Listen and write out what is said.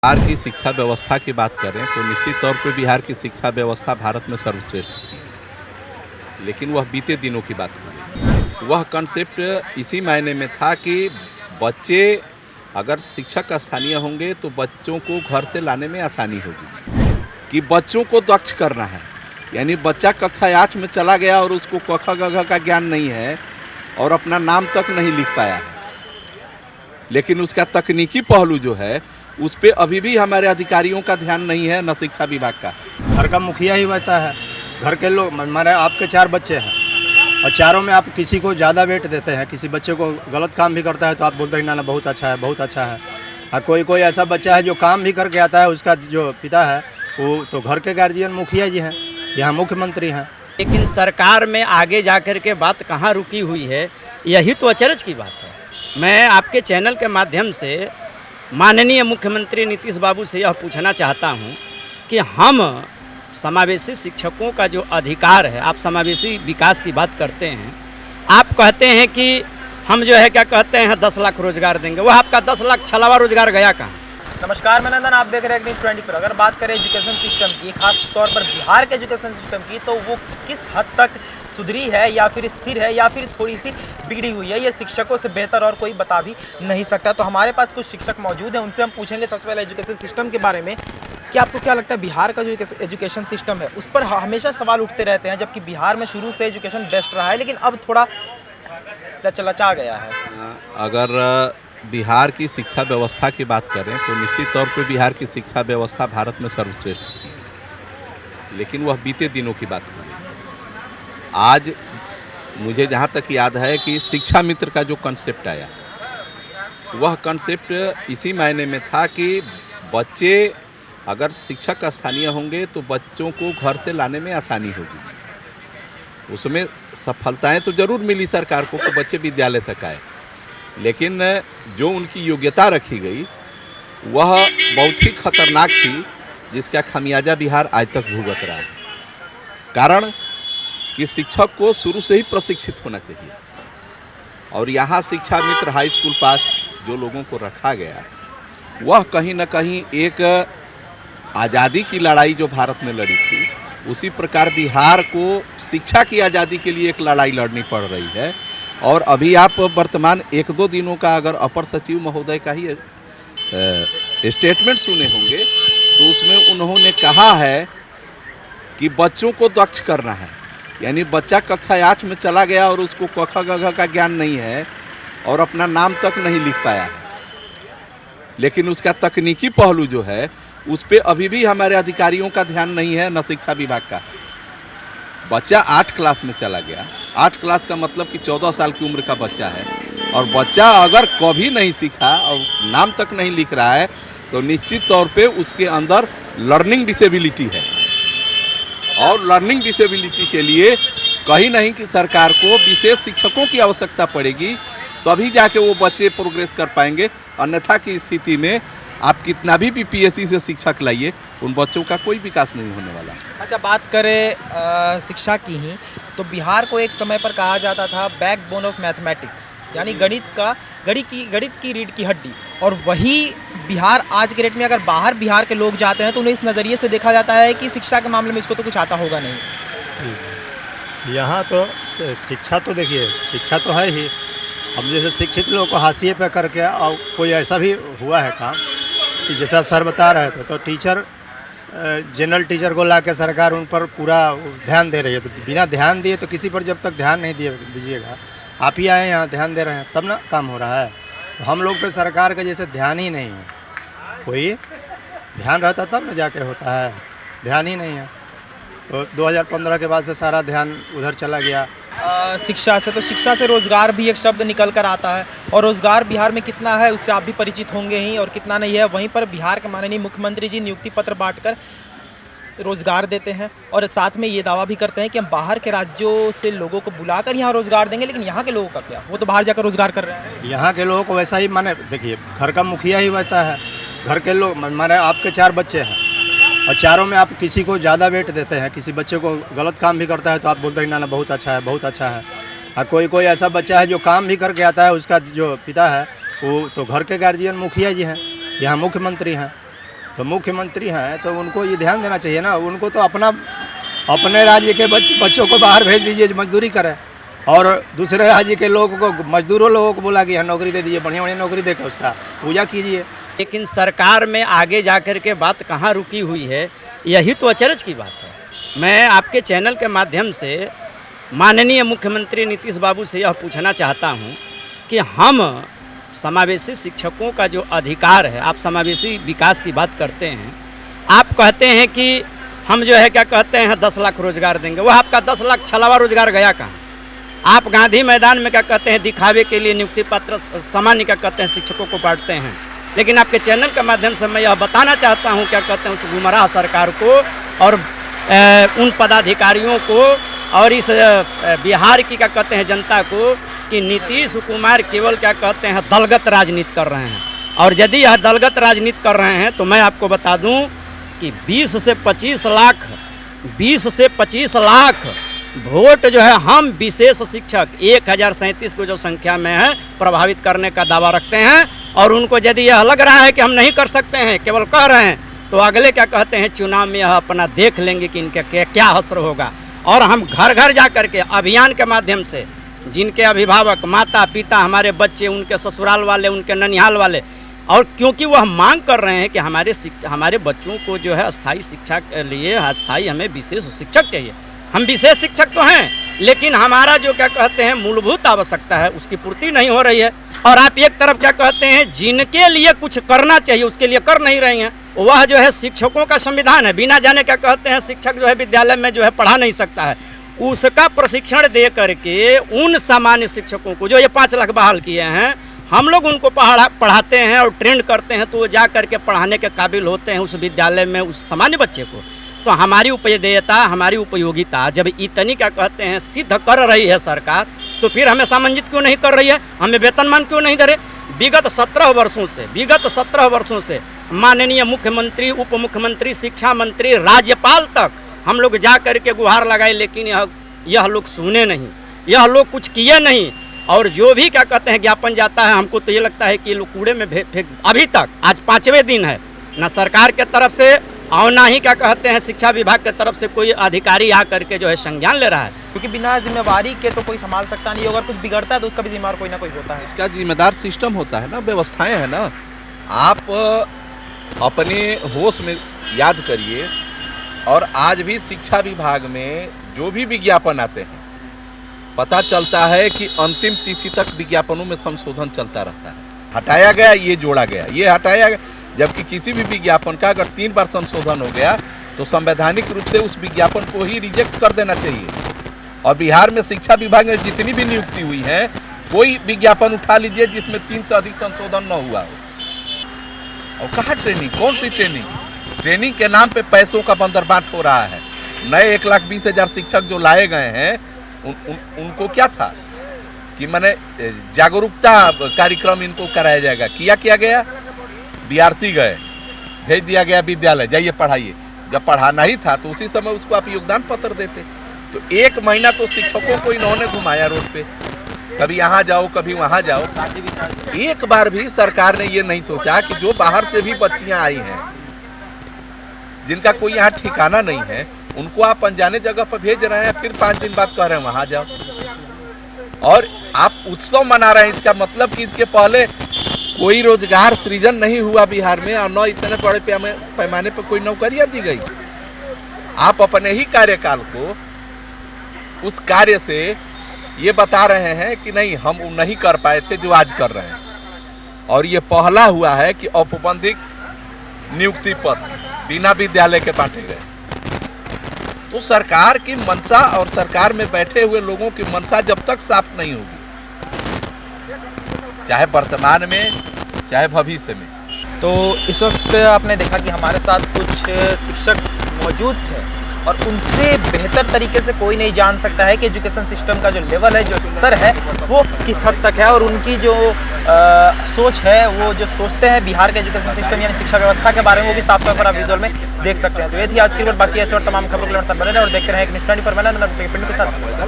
बिहार की शिक्षा व्यवस्था की बात करें तो निश्चित तौर पे बिहार की शिक्षा व्यवस्था भारत में सर्वश्रेष्ठ थी, लेकिन वह बीते दिनों की बात हुई। वह कंसेप्ट इसी मायने में था कि बच्चे अगर शिक्षक स्थानीय होंगे तो बच्चों को घर से लाने में आसानी होगी, कि बच्चों को दक्ष करना है। यानी बच्चा कक्षा 8 में चला गया और उसको क ख ग घ का ज्ञान नहीं है और अपना नाम तक नहीं लिख पाया है, लेकिन उसका तकनीकी पहलू जो है उस पर अभी भी हमारे अधिकारियों का ध्यान नहीं है, न शिक्षा विभाग का। घर का मुखिया ही वैसा है। घर के लोग माने आपके 4 बच्चे हैं और चारों में आप किसी को ज़्यादा वेट देते हैं, किसी बच्चे को गलत काम भी करता है तो आप बोलते हैं ना बहुत अच्छा है, बहुत अच्छा है। और कोई ऐसा बच्चा है जो काम भी करके आता है, उसका जो पिता है वो तो घर के गार्जियन मुखिया जी हैं, यहाँ मुख्यमंत्री हैं। लेकिन सरकार में आगे जाकर के बात कहाँ रुकी हुई है, यही तो अचरज की बात है। मैं आपके चैनल के माध्यम से माननीय मुख्यमंत्री नीतीश बाबू से यह पूछना चाहता हूं कि हम समावेशी शिक्षकों का जो अधिकार है, आप समावेशी विकास की बात करते हैं, आप कहते हैं कि हम जो है क्या कहते हैं 10 लाख रोजगार देंगे, वह आपका 10 लाख छलावा रोजगार गया कहाँ? नमस्कार, मैं नंदन, आप देख रहे हैं न्यूज़ 24। अगर बात करें एजुकेशन सिस्टम की, खास तौर पर बिहार के एजुकेशन सिस्टम की, तो वो किस हद तक सुधरी है या फिर स्थिर है या फिर थोड़ी सी बिगड़ी हुई है, ये शिक्षकों से बेहतर और कोई बता भी नहीं सकता। तो हमारे पास कुछ शिक्षक मौजूद हैं, उनसे हम पूछेंगे सबसे पहले एजुकेशन सिस्टम के बारे में कि आपको क्या लगता है बिहार का जो एजुकेशन सिस्टम है उस पर हमेशा सवाल उठते रहते हैं, जबकि बिहार में शुरू से एजुकेशन बेस्ट रहा है, लेकिन अब थोड़ा लचलचा गया है। अगर बिहार की शिक्षा व्यवस्था की बात करें तो निश्चित तौर पे बिहार की शिक्षा व्यवस्था भारत में सर्वश्रेष्ठ थी, लेकिन वह बीते दिनों की बात हुई। आज मुझे जहाँ तक याद है कि शिक्षा मित्र का जो कंसेप्ट आया, वह कंसेप्ट इसी मायने में था कि बच्चे अगर शिक्षक स्थानीय होंगे तो बच्चों को घर से लाने में आसानी होगी। उसमें सफलताएं तो ज़रूर मिली सरकार को कि बच्चे विद्यालय तक आए, लेकिन जो उनकी योग्यता रखी गई वह बहुत ही खतरनाक थी, जिसका खमियाजा बिहार आज तक भुगत रहा है। कारण कि शिक्षक को शुरू से ही प्रशिक्षित होना चाहिए, और यहाँ शिक्षा मित्र हाई स्कूल पास जो लोगों को रखा गया, वह कहीं न कहीं एक आज़ादी की लड़ाई जो भारत ने लड़ी थी, उसी प्रकार बिहार को शिक्षा की आज़ादी के लिए एक लड़ाई लड़नी पड़ रही है। और अभी आप वर्तमान 1-2 दिनों का अगर अपर सचिव महोदय का ही स्टेटमेंट सुने होंगे तो उसमें उन्होंने कहा है कि बच्चों को दक्ष करना है। यानी बच्चा कक्षा 8 में चला गया और उसको क ख ग घ का ज्ञान नहीं है और अपना नाम तक नहीं लिख पाया है, लेकिन उसका तकनीकी पहलू जो है उस पर अभी भी हमारे अधिकारियों का ध्यान नहीं है, न शिक्षा विभाग का। बच्चा 8 क्लास में चला गया, 8 क्लास का मतलब कि 14 साल की उम्र का बच्चा है, और बच्चा अगर कभी नहीं सीखा और नाम तक नहीं लिख रहा है तो निश्चित तौर पे उसके अंदर लर्निंग डिसेबिलिटी है, और लर्निंग डिसेबिलिटी के लिए कहीं नहीं कि सरकार को विशेष शिक्षकों की आवश्यकता पड़ेगी, तभी जाके वो बच्चे प्रोग्रेस कर पाएंगे। अन्यथा की स्थिति में आप कितना भी पीएससी से शिक्षक लाइए, उन बच्चों का कोई विकास नहीं होने वाला। अच्छा, बात करें शिक्षा की ही, तो बिहार को एक समय पर कहा जाता था बैकबोन ऑफ मैथमेटिक्स, यानी गणित की रीढ़ की हड्डी। और वही बिहार आज के डेट में अगर बाहर बिहार के लोग जाते हैं तो उन्हें इस नज़रिए से देखा जाता है कि शिक्षा के मामले में इसको तो कुछ आता होगा नहीं। जी, यहाँ तो शिक्षा तो देखिए, शिक्षा तो है ही। अब जैसे शिक्षित लोगों को हाशिए पे करके, और कोई ऐसा भी हुआ है काम कि जैसा सर बता रहे थे, तो टीचर जनरल टीचर को लाके सरकार उन पर पूरा ध्यान दे रही है। तो बिना ध्यान दिए तो किसी पर जब तक ध्यान नहीं दीजिएगा, आप ही आए यहाँ ध्यान दे रहे हैं तब ना काम हो रहा है। तो हम लोग पे सरकार का जैसे ध्यान ही नहीं है, कोई ध्यान रहता तब ना जाके होता है, ध्यान ही नहीं है। तो 2015 के बाद से सारा ध्यान उधर चला गया। शिक्षा से रोज़गार भी एक शब्द निकल कर आता है, और रोज़गार बिहार में कितना है उससे आप भी परिचित होंगे ही, और कितना नहीं है। वहीं पर बिहार के माननीय मुख्यमंत्री जी नियुक्ति पत्र बांटकर रोज़गार देते हैं, और साथ में ये दावा भी करते हैं कि हम बाहर के राज्यों से लोगों को बुलाकर यहाँ रोज़गार देंगे। लेकिन यहाँ के लोगों का क्या, वो तो बाहर जाकर रोज़गार कर रहे हैं। यहाँ के लोगों को वैसा ही, माने देखिए घर का मुखिया ही वैसा है। घर के लोग माने आपके 4 बच्चे हैं और चारों में आप किसी को ज़्यादा वेट देते हैं, किसी बच्चे को गलत काम भी करता है तो आप बोलते हैं ना बहुत अच्छा है, बहुत अच्छा है। और कोई ऐसा बच्चा है जो काम भी करके आता है, उसका जो पिता है वो तो घर के गार्जियन मुखिया जी हैं, यहाँ मुख्यमंत्री हैं। तो मुख्यमंत्री हैं तो उनको ये ध्यान देना चाहिए ना, उनको तो अपने राज्य के बच्चों को बाहर भेज दीजिए मजदूरी करें, और दूसरे राज्य के लोगों को, मजदूरों लोगों को बोला कि यहाँ नौकरी दे दीजिए, बढ़िया बढ़िया नौकरी देकर उसका पूजा कीजिए। लेकिन सरकार में आगे जाकर के बात कहाँ रुकी हुई है, यही तो अचरज की बात है। मैं आपके चैनल के माध्यम से माननीय मुख्यमंत्री नीतीश बाबू से यह पूछना चाहता हूँ कि हम समावेशी शिक्षकों का जो अधिकार है, आप समावेशी विकास की बात करते हैं, आप कहते हैं कि हम जो है क्या कहते हैं 10 लाख रोजगार देंगे, वह आपका 10 लाख छलावा रोजगार गया कहाँ? आप गांधी मैदान में क्या कहते हैं दिखावे के लिए नियुक्ति पत्र सामान्य क्या कहते हैं शिक्षकों को बांटते हैं। लेकिन आपके चैनल के माध्यम से मैं यह बताना चाहता हूं क्या कहते हैं उस गुमराह सरकार को और उन पदाधिकारियों को और इस बिहार की क्या कहते हैं जनता को कि नीतीश कुमार केवल क्या कहते हैं दलगत राजनीति कर रहे हैं। और यदि यह दलगत राजनीति कर रहे हैं तो मैं आपको बता दूं कि 20 से 25 लाख वोट जो है हम विशेष शिक्षक 1037 को जो संख्या में है प्रभावित करने का दावा रखते हैं। और उनको यदि यह लग रहा है कि हम नहीं कर सकते हैं, केवल कह रहे हैं, तो अगले क्या कहते हैं चुनाव में यह अपना देख लेंगे कि इनका क्या हश्र होगा। और हम घर घर जा कर के अभियान के माध्यम से जिनके अभिभावक माता पिता हमारे बच्चे, उनके ससुराल वाले, उनके ननिहाल वाले, और क्योंकि वह मांग कर रहे हैं कि हमारे बच्चों को जो है अस्थाई शिक्षा के लिए अस्थाई हमें विशेष शिक्षक चाहिए। हम विशेष शिक्षक तो हैं, लेकिन हमारा जो क्या कहते हैं मूलभूत आवश्यकता है उसकी पूर्ति नहीं हो रही है। और आप एक तरफ क्या कहते हैं जिनके लिए कुछ करना चाहिए उसके लिए कर नहीं रही हैं। वह जो है शिक्षकों का संविधान है, बिना जाने क्या कहते हैं शिक्षक जो है विद्यालय में जो है पढ़ा नहीं सकता है, उसका प्रशिक्षण दे करके उन सामान्य शिक्षकों को जो ये 5 लाख बहाल किए हैं, हम लोग उनको पढ़ाते हैं और ट्रेंड करते हैं तो वो जा करके पढ़ाने के काबिल होते हैं उस विद्यालय में उस सामान्य बच्चे को। तो हमारी उपदेयता, हमारी उपयोगिता जब इतनी क्या कहते हैं सिद्ध कर रही है सरकार, तो फिर हमें सामंजित क्यों नहीं कर रही है, हमें वेतनमान क्यों नहीं दे रहे? विगत 17 वर्षों से माननीय मुख्यमंत्री, उप मुख्यमंत्री, शिक्षा मंत्री, राज्यपाल तक हम लोग जा कर के गुहार लगाए, लेकिन यह लोग सुने नहीं, यह लोग कुछ किए नहीं। और जो भी क्या कहते हैं ज्ञापन जाता है, हमको तो ये लगता है कि लोग कूड़े में फेंक। अभी तक आज 5वें दिन है, ना सरकार के तरफ से और ना ही क्या कहते हैं शिक्षा विभाग की तरफ से कोई अधिकारी आ करके जो है संज्ञान ले रहा है। क्योंकि बिना जिम्मेवारी के तो कोई संभाल सकता नहीं, अगर कुछ बिगड़ता है तो उसका भी जिम्मेदार कोई ना कोई होता है। इसका जिम्मेदार सिस्टम होता है ना, व्यवस्थाएं है ना। आप अपने होश में याद करिए, और आज भी शिक्षा विभाग में जो भी विज्ञापन आते हैं पता चलता है कि अंतिम तिथि तक विज्ञापनों में संशोधन चलता रहता है। हटाया गया, ये जोड़ा गया, ये हटाया गया, जबकि किसी भी विज्ञापन का अगर 3 बार संशोधन हो गया तो संवैधानिक रूप से उस विज्ञापन को ही रिजेक्ट कर देना चाहिए। और बिहार में शिक्षा विभाग में जितनी भी नियुक्ति हुई है, कोई विज्ञापन उठा लीजिए जिसमें 3 से अधिक संशोधन न हुआ हो। और कहाँ ट्रेनिंग, कौन सी ट्रेनिंग? ट्रेनिंग के नाम पे पैसों का बंदरबाट हो रहा है। नए 1,20,000 शिक्षक जो लाए गए हैं उनको क्या था कि मैंने जागरूकता कार्यक्रम इनको कराया जाएगा, किया गया, BRC गए, भेज दिया गया विद्यालय, जाइए पढ़ाइए। जब पढ़ाना ही था तो उसी समय उसको आप योगदान पत्र देते। तो 1 महीना तो शिक्षकों को इन्होंने घुमाया रोड पे, कभी यहाँ जाओ कभी वहाँ जाओ। एक बार भी सरकार ने ये नहीं सोचा कि जो बाहर से भी बच्चियाँ आई हैं जिनका कोई यहाँ ठिकाना नहीं है, उनको आप अनजाने जगह पर भेज रहे हैं, फिर 5 दिन बाद कह रहे हैं वहाँ जाओ। और आप उत्सव मना रहे हैं, इसका मतलब कि इसके पहले कोई रोजगार सृजन नहीं हुआ बिहार में, और न इतने बड़े पैमाने पर कोई नौकरियां दी गई। आप अपने ही कार्यकाल को उस कार्य से ये बता रहे हैं कि नहीं हम नहीं कर पाए थे जो आज कर रहे हैं। और ये पहला हुआ है कि औपबंधिक नियुक्ति पत्र बिना विद्यालय के बांटे गए। तो सरकार की मंशा और सरकार में बैठे हुए लोगों की मंशा जब तक साफ नहीं होगी, चाहे वर्तमान में चाहे भविष्य में। तो इस वक्त आपने देखा कि हमारे साथ कुछ शिक्षक मौजूद थे, और उनसे बेहतर तरीके से कोई नहीं जान सकता है कि एजुकेशन सिस्टम का जो लेवल है, जो स्तर है, वो किस हद तक है। और उनकी जो सोच है, वो जो सोचते हैं बिहार के एजुकेशन सिस्टम यानी शिक्षा व्यवस्था के बारे में, वो भी साफ तौर पर आप विजुअल में देख सकते हैं। तो ये थी आज की रिपोर्ट। बाकी ऐसे और तमाम खबरों के लिए बने रहे और देखते रहे एक न्यूज़ 24 के साथ।